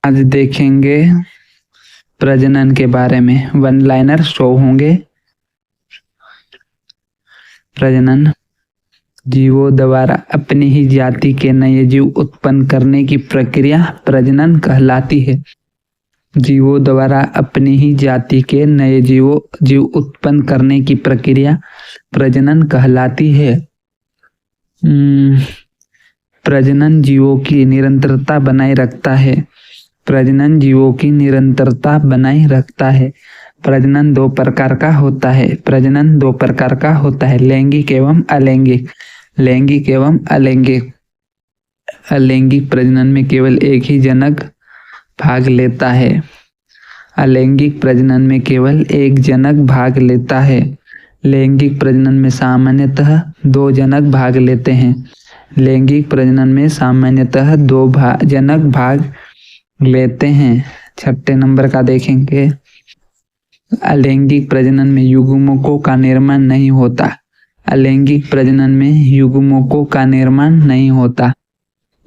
आज देखेंगे प्रजनन के बारे में। वन लाइनर शो होंगे। प्रजनन जीवों द्वारा अपनी ही जाति के नए जीव उत्पन्न करने की प्रक्रिया प्रजनन कहलाती है। जीवों द्वारा अपनी ही जाति के नए जीव उत्पन्न करने की प्रक्रिया प्रजनन कहलाती है। प्रजनन जीवों की निरंतरता बनाए रखता है। प्रजनन जीवों की निरंतरता बनाए रखता है। प्रजनन दो प्रकार का होता है। प्रजनन दो प्रकार का होता है, लैंगिक एवं अलैंगिक। लैंगिक एवं अलैंगिक। अलैंगिक प्रजनन में केवल एक ही जनक भाग लेता है। अलैंगिक प्रजनन में केवल एक जनक भाग लेता है। लैंगिक प्रजनन में सामान्यतः दो जनक भाग लेते हैं। लैंगिक प्रजनन में सामान्यतः दो जनक भाग लेते हैं। 6 नंबर का देखेंगे। अलैंगिक प्रजनन में युग्मकों का निर्माण नहीं होता। अलैंगिक प्रजनन में युग्मकों का निर्माण नहीं होता।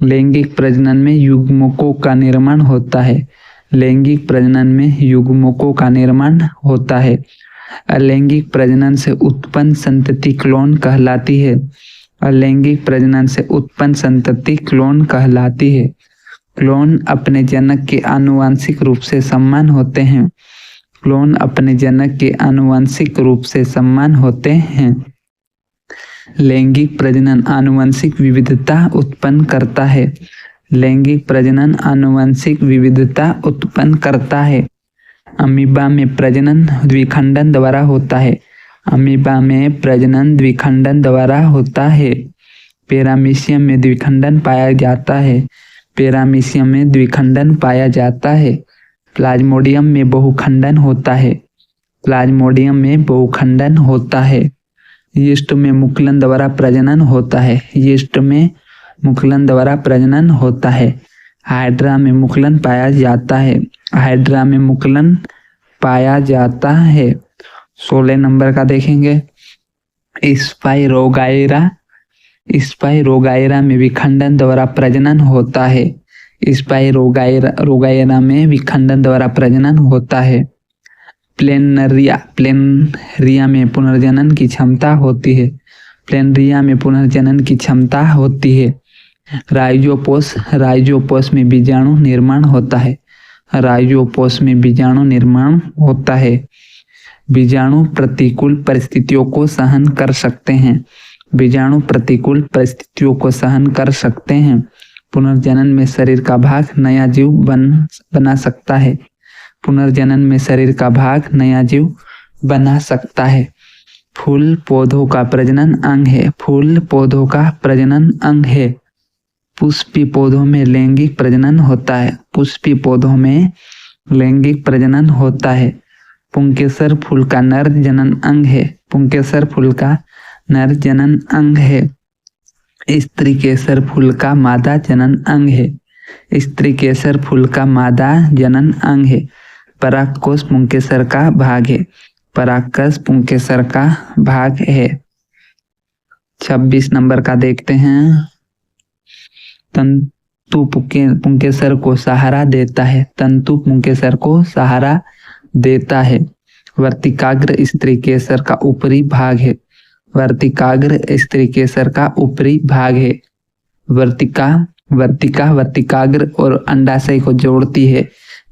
लैंगिक प्रजनन में युग्मकों का निर्माण होता है। लैंगिक प्रजनन में युग्मकों का निर्माण होता है। अलैंगिक प्रजनन से उत्पन्न संतति क्लोन कहलाती है। अलैंगिक प्रजनन से उत्पन्न संतति क्लोन कहलाती है। क्लोन अपने जनक के आनुवंशिक रूप से समान होते हैं। क्लोन अपने जनक के आनुवंशिक रूप से समान होते हैं। लैंगिक प्रजनन आनुवंशिक विविधता उत्पन्न करता है। लैंगिक प्रजनन आनुवंशिक विविधता उत्पन्न करता है। अमीबा में प्रजनन द्विखंडन द्वारा होता है। अमीबा में प्रजनन द्विखंडन द्वारा होता है। पैरामीशियम में द्विखंडन पाया जाता है। पैरामीशियम में द्विखंडन पाया जाता है। प्लाज्मोडियम में बहुखंडन होता है। प्लाज्मोडियम में बहुखंडन होता है। यीस्ट में मुकुलन द्वारा प्रजनन होता है। यीस्ट में मुकुलन द्वारा प्रजनन होता है। हाइड्रा में मुकुलन पाया जाता है। हाइड्रा में मुकुलन पाया जाता है। 16 नंबर का देखेंगे। स्पाइरोगाइरा। स्पाइरोगाइरा में विखंडन द्वारा प्रजनन होता है। स्पाइरोगाइरा में विखंडन द्वारा प्रजनन होता है। प्लेनरिया में पुनर्जनन की क्षमता होती है। प्लेनरिया में पुनर्जनन की क्षमता होती है। राइजोपोस में बीजाणु निर्माण होता है। राइजोपोस में बीजाणु निर्माण होता है। बीजाणु प्रतिकूल परिस्थितियों को सहन कर सकते हैं। बीजाणु प्रतिकूल परिस्थितियों को सहन कर सकते हैं। पुनर्जनन में शरीर का भाग नया जीव बना सकता है। पुनर्जनन में शरीर का भाग नया जीव बना सकता है। फूल पौधों का प्रजनन अंग है। फूल पौधों का प्रजनन अंग है। पुष्पी पौधों में लैंगिक प्रजनन होता है। पुष्पी पौधों में लैंगिक प्रजनन होता है। पुंकेसर फूल का नर जनन अंग है। पुंकेसर फूल का नर जनन अंग है। स्त्री केसर फूल का मादा जनन अंग है। स्त्री केसर फूल का मादा जनन अंग है। परागकोश पुंकेसर का भाग है। परागकोश पुंकेसर का भाग है। 26 नंबर का देखते हैं। तंतु पुंकेसर को सहारा देता है। तंतु पुंकेसर को सहारा देता है। वर्तिकाग्र स्त्री केसर का ऊपरी भाग है। वर्तिकाग्र स्त्री केसर का ऊपरी भाग है। वर्तिकाग्र और अंडाशय को जोड़ती है।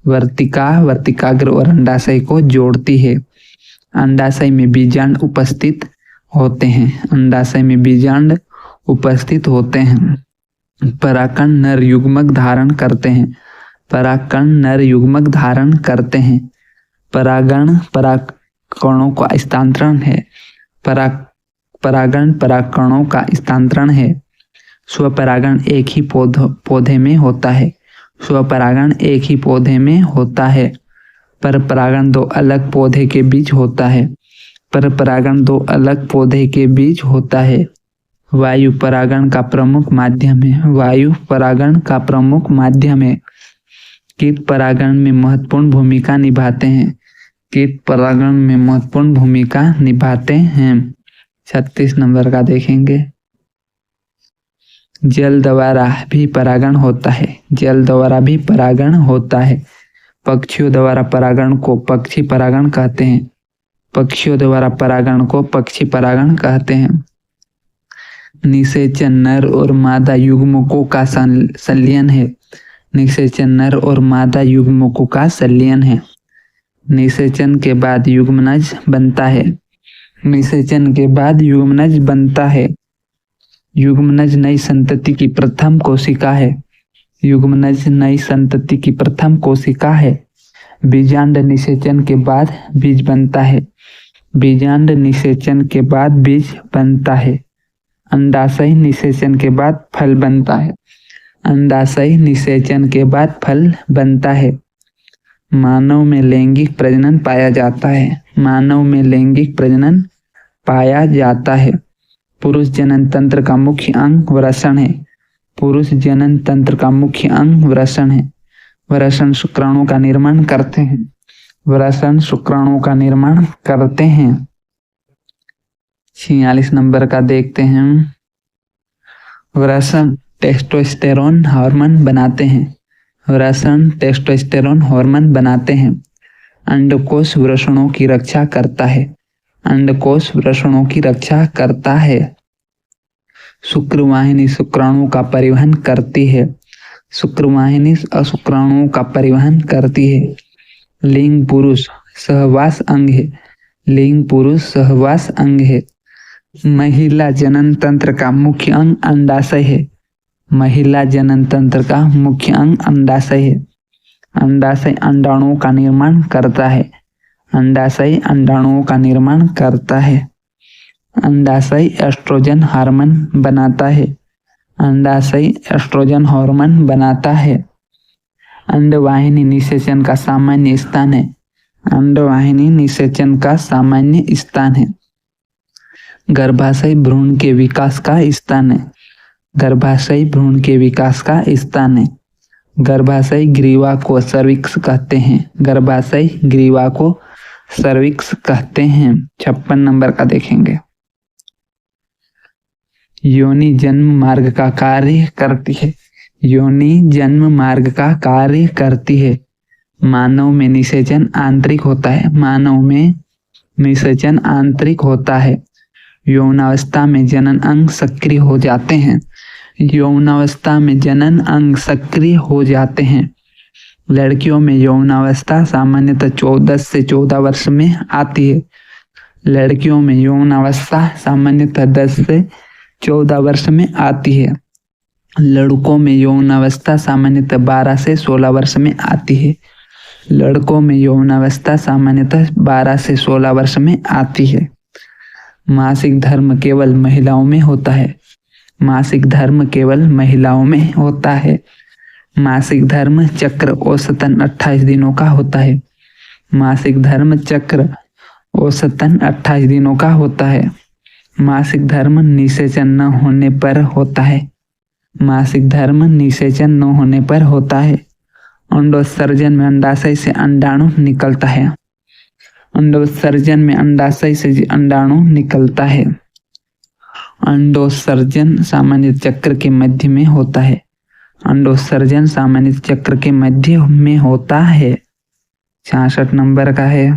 वर्तिकाग्र और अंडाशय को जोड़ती है। अंडाशय में बीजांड उपस्थित होते हैं। अंडाशय में बीजांड उपस्थित होते हैं। परागकण नर युग्मक धारण करते हैं। परागकण नर युग्मक धारण करते हैं। परागण परागकणों का स्थानांतरण है। परागण परागकणों का स्थानांतरण है। स्वपरागण एक ही पौधे में होता है। स्वपरागण एक ही पौधे में होता है। परपरागण दो अलग पौधे के बीच होता है। परपरागण दो अलग पौधे के बीच होता है। वायु परागण का प्रमुख माध्यम है। वायु परागण का प्रमुख माध्यम है। कीट परागण में महत्वपूर्ण भूमिका निभाते हैं। कीट परागण में महत्वपूर्ण भूमिका निभाते हैं। 36 नंबर का देखेंगे। जल द्वारा भी परागण होता है, जल द्वारा भी परागण होता है। पक्षियों द्वारा परागण को पक्षी परागण कहते हैं, पक्षियों द्वारा परागण को पक्षी परागण कहते हैं। निषेचन नर और मादा युग्मकों का संलयन है, निषेचन नर और मादा युग्मकों का संलयन है। निषेचन के बाद युग्मनज बनता है, निषेचन के बाद युग्मनज बनता है। युग्मनज नई संतति की प्रथम कोशिका है, युग्मनज नई संतति की प्रथम कोशिका है। बीजांड निषेचन के बाद बीज बनता है, बीजांड निषेचन के बाद बीज बनता है। अंडाशय निषेचन के बाद फल बनता है, अंडाशय निषेचन के बाद फल बनता है। मानव में लैंगिक प्रजनन पाया जाता है, मानव में लैंगिक प्रजनन पाया जाता है। पुरुष जनन तंत्र का मुख्य अंग वृषण है, पुरुष जनन तंत्र का मुख्य अंग वृषण है। वृषण शुक्राणु का निर्माण करते हैं, वृषण शुक्राणु का निर्माण करते हैं। 46 नंबर का देखते हैं। वृषण टेस्टोस्टेरोन हार्मोन बनाते हैं, वृषण टेस्टोस्टेरोन हार्मोन बनाते हैं। अंडकोश वृषणों की रक्षा करता है, अंडकोश वृषणों की रक्षा करता है। शुक्रवाहिनी शुक्राणु का परिवहन करती है, शुक्रवाहिनी शुक्राणुओं का परिवहन करती है। लिंग पुरुष सहवास अंग है, लिंग पुरुष सहवास अंग है। महिला जनन तंत्र का मुख्य अंग अंडाशय है, महिला जनन तंत्र का मुख्य अंग अंडाशय है। अंडाशय अंडाणुओं का निर्माण करता है, अंडाशय अंडाणुओं का निर्माण करता है। अंडाशय एस्ट्रोजन हार्मोन बनाता है, अंडाशय एस्ट्रोजन हार्मोन बनाता है। अंडवाहिनी निषेचन का सामान्य स्थान है, अंडवाहिनी निषेचन का सामान्य स्थान है। गर्भाशय भ्रूण के विकास का स्थान है, गर्भाशय भ्रूण के विकास का स्थान है। गर्भाशय ग्रीवा को सर्विक्स कहते हैं, गर्भाशय ग्रीवा को सर्विक्स कहते हैं। 56 नंबर का देखेंगे। योनि जन्म मार्ग का कार्य करती है, योनि जन्म मार्ग का कार्य करती है। मानव में निषेचन आंतरिक होता है, मानव में निषेचन आंतरिक होता है। यौनावस्था में जनन अंग सक्रिय हो जाते हैं, यौनावस्था में जनन अंग सक्रिय हो जाते हैं। लड़कियों में यौनावस्था सामान्यतः 14 से 14 वर्ष में आती है, लड़कियों में यौनावस्था सामान्यतः 10 से 14 वर्ष में आती है। लड़कों में यौनावस्था सामान्यतः 12 से 16 वर्ष में आती है, लड़कों में यौनावस्था सामान्यतः 12 से 16 वर्ष में आती है। मासिक धर्म केवल महिलाओं में होता है, मासिक धर्म केवल महिलाओं में होता है। मासिक धर्म चक्र औसतन 28 दिनों का होता है, मासिक धर्म चक्र औसतन 28 दिनों का होता है। मासिक धर्म निषेचन न होने पर होता है, मासिक धर्म निषेचन न होने पर होता है। अंडोत्सर्जन में अंडाशय से अंडाणु निकलता है, अंडोत्सर्जन में अंडाशय से अंडाणु निकलता है। अंडोत्सर्जन सामान्य चक्र के मध्य में होता है, अंडोत्सर्जन सामान्य चक्र के मध्य में होता है। 66 नंबर का है।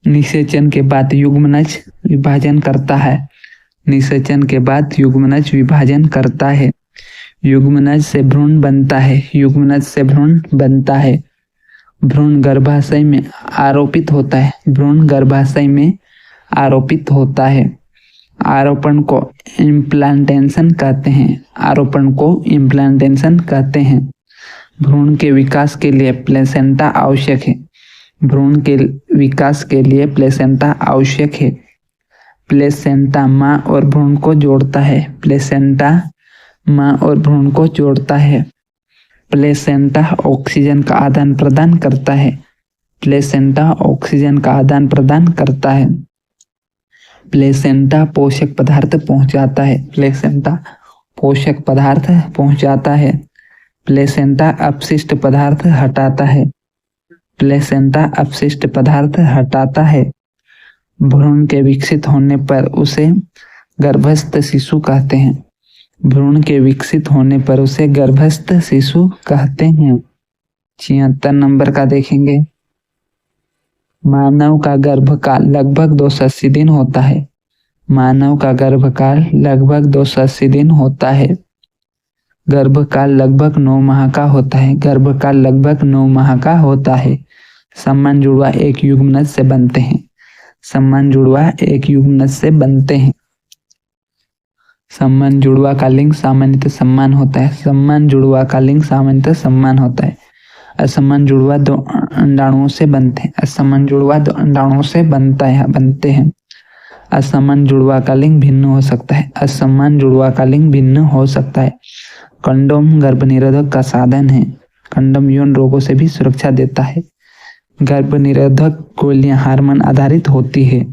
निषेचन के बाद युग्मनज विभाजन करता है, निषेचन के बाद युग्मनज विभाजन करता है। युग्मनज से भ्रूण बनता है, युग्मनज से भ्रूण बनता है। भ्रूण गर्भाशय में आरोपित होता है, भ्रूण गर्भाशय में आरोपित होता है। आरोपण को इम्प्लांटेशन कहते हैं, आरोपण को इम्प्लांटेशन कहते हैं। भ्रूण के विकास के लिए प्लेसेंटा आवश्यक है, भ्रूण के विकास के लिए प्लेसेंटा आवश्यक है। प्लेसेंटा माँ और भ्रूण को जोड़ता है, प्लेसेंटा माँ और भ्रूण को जोड़ता है। प्लेसेंटा ऑक्सीजन का आदान प्रदान करता है, प्लेसेंटा ऑक्सीजन का आदान प्रदान करता है। प्लेसेंटा पोषक पदार्थ पहुंचाता है, प्लेसेंटा पोषक पदार्थ पहुंचाता है। प्लेसेंटा अपशिष्ट पदार्थ हटाता है, प्लेसेंटा अपशिष्ट पदार्थ हटाता है। भ्रूण के विकसित होने पर उसे गर्भस्थ शिशु कहते हैं। भ्रूण के विकसित होने पर उसे गर्भस्थ शिशु कहते हैं। 76 नंबर का देखेंगे। मानव का गर्भकाल लगभग 280 दिन होता है। मानव का गर्भकाल लगभग 280 दिन होता है। गर्भकाल लगभग 9 माह का होता है। गर्भकाल लगभग 9 माह का होता है। समान जुड़वा एक युग्मनज से बनते हैं। समान जुड़वा एक युग्मनज से बनते हैं। समान जुड़वा का लिंग सामान्यतः सम्मान होता है। समान जुड़वा का लिंग सामान्यतः सम्मान होता है। असमान जुड़वा 2 अंडाणुओं से बनते हैं। असमान जुड़वा 2 अंडाणुओं से बनते हैं। असमान जुड़वा का लिंग भिन्न हो सकता है। असमान जुड़वा का लिंग भिन्न हो सकता है। कंडोम गर्भनिरोधक का साधन है। कंडोम यौन रोगों से भी सुरक्षा देता है। गर्भनिरोधक गोलियां हार्मोन आधारित होती है।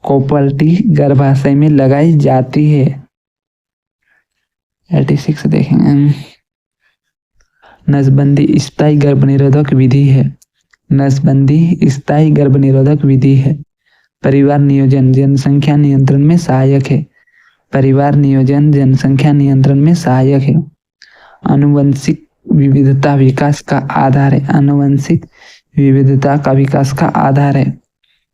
कोपल्टी गर्भाशय में लगाई जाती है। 86 देखेंगे। नसबंदी स्थायी गर्भनिरोधक विधि है। नसबंदी स्थायी गर्भनिरोधक विधि है। परिवार नियोजन जनसंख्या नियंत्रण में सहायक है। परिवार नियोजन जनसंख्या नियंत्रण में सहायक है। आनुवंशिक विविधता विकास का आधार है। आनुवंशिक विविधता का विकास का आधार है।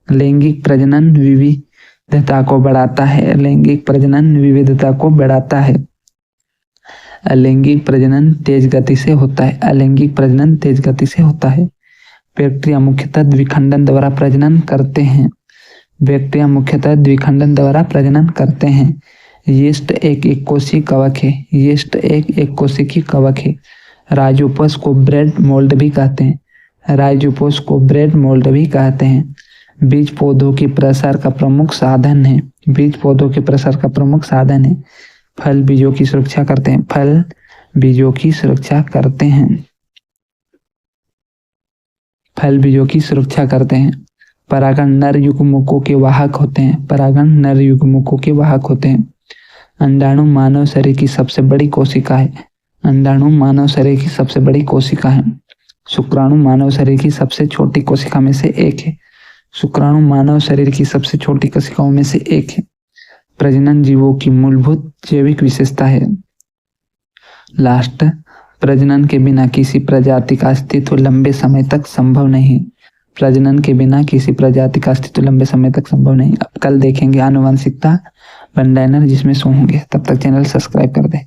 लैंगिक प्रजनन विविधता को बढ़ाता है। लैंगिक प्रजनन विविधता को बढ़ाता है। अलैंगिक प्रजनन तेज गति से होता है। अलैंगिक प्रजनन तेज गति से होता है। बैक्टीरिया मुख्यतः द्विखंडन द्वारा प्रजनन करते हैं। बैक्टीरिया मुख्यतः द्विखंडन द्वारा प्रजनन करते हैं। यीस्ट एक एककोषीय कवक है। यीस्ट एक एककोशिकी कवक है। राइजोपोस को ब्रेड मोल्ड भी कहते हैं। राइजोपोस को ब्रेड मोल्ड भी कहते हैं। बीज पौधों के प्रसार का प्रमुख साधन है। बीज पौधों के प्रसार का प्रमुख साधन है। फल बीजों की सुरक्षा करते हैं। फल बीजों की सुरक्षा करते हैं। फल बीजों की सुरक्षा करते हैं। परागण नर युग्मकों के वाहक होते हैं। परागण नर युग्मकों के वाहक होते हैं। अंडाणु मानव शरीर की सबसे बड़ी कोशिका है। अंडाणु मानव शरीर की सबसे बड़ी कोशिका है। शुक्राणु मानव शरीर की सबसे छोटी कोशिका में से एक है। शुक्राणु मानव शरीर की सबसे छोटी कोशिकाओं में से एक है। प्रजनन जीवों की मूलभूत जैविक विशेषता है। लास्ट, प्रजनन के बिना किसी प्रजाति का अस्तित्व लंबे समय तक संभव नहीं है। प्रजनन के बिना किसी प्रजाति का अस्तित्व लंबे समय तक संभव नहीं। अब कल देखेंगे आनुवंशिकता वन लाइनर जिसमें सो होंगे। तब तक चैनल सब्सक्राइब कर दें।